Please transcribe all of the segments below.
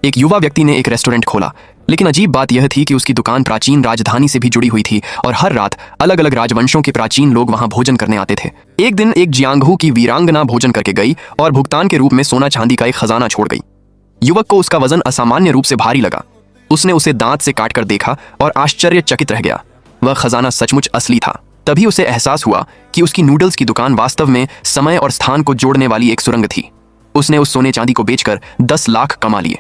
एक युवा व्यक्ति ने एक रेस्टोरेंट खोला, लेकिन अजीब बात यह थी कि उसकी दुकान प्राचीन राजधानी से भी जुड़ी हुई थी और हर रात अलग अलग राजवंशों के प्राचीन लोग वहां भोजन करने आते थे। एक दिन एक जियांगहू की वीरांगना भोजन करके गई और भुगतान के रूप में सोना चांदी का एक खजाना छोड़ गई। युवक को उसका वजन असामान्य रूप से भारी लगा। उसने उसे दांत से काटकर देखा और आश्चर्यचकित रह गया। वह खजाना सचमुच असली था। तभी उसे एहसास हुआ कि उसकी नूडल्स की दुकान वास्तव में समय और स्थान को जोड़ने वाली एक सुरंग थी। उसने उस सोने चांदी को बेचकर 10 लाख कमा लिए।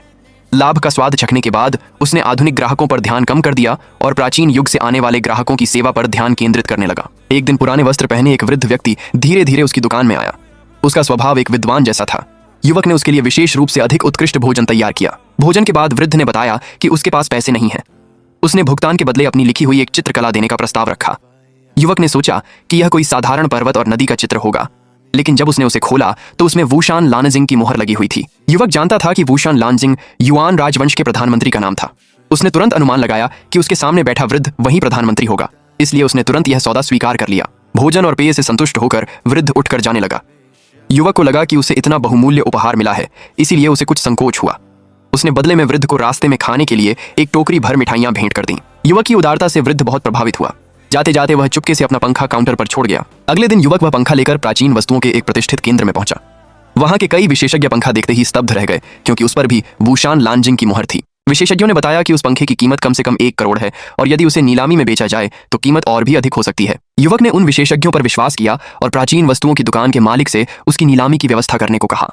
लाभ का स्वाद चखने के बाद उसने आधुनिक ग्राहकों पर ध्यान कम कर दिया और प्राचीन युग से आने वाले ग्राहकों की सेवा पर ध्यान केंद्रित करने लगा। एक दिन पुराने वस्त्र पहने एक वृद्ध व्यक्ति धीरे धीरे उसकी दुकान में आया। उसका स्वभाव एक विद्वान जैसा था। युवक ने उसके लिए विशेष रूप से अधिक उत्कृष्ट भोजन तैयार किया। भोजन के बाद वृद्ध ने बताया कि उसके पास पैसे नहीं हैं। उसने भुगतान के बदले अपनी लिखी हुई एक चित्रकला देने का प्रस्ताव रखा। युवक ने सोचा कि यह कोई साधारण पर्वत और नदी का चित्र होगा, लेकिन जब उसने उसे खोला तो उसमें वुशान लानजिंग की मोहर लगी हुई थी। युवक जानता था कि वुशान लानजिंग युआन राजवंश के प्रधानमंत्री का नाम था। उसने तुरंत अनुमान लगाया कि उसके सामने बैठा वृद्ध वही प्रधानमंत्री होगा, इसलिए उसने तुरंत यह सौदा स्वीकार कर लिया। भोजन और पेय से संतुष्ट होकर वृद्ध उठकर जाने लगा। युवक को लगा कि उसे इतना बहुमूल्य उपहार मिला है, इसीलिए उसे कुछ संकोच हुआ। उसने बदले में वृद्ध को रास्ते में खाने के लिए एक टोकरी भर मिठाइयां भेंट कर दी। युवक की उदारता से वृद्ध बहुत प्रभावित हुआ। जाते जाते वह चुपके से अपना पंखा काउंटर पर छोड़ गया। अगले दिन युवक वह पंखा लेकर प्राचीन वस्तुओं के एक प्रतिष्ठित केंद्र में पहुंचा। वहां के कई विशेषज्ञ पंखा देखते ही स्तब्ध रह गए, क्योंकि उस पर भी वुशान लानजिंग की मोहर थी। विशेषज्ञों ने बताया कि उस पंखे की कीमत कम से कम 1 करोड़ है और यदि उसे नीलामी में बेचा जाए तो कीमत और भी अधिक हो सकती है। युवक ने उन विशेषज्ञों पर विश्वास किया और प्राचीन वस्तुओं की दुकान के मालिक से उसकी नीलामी की व्यवस्था करने को कहा।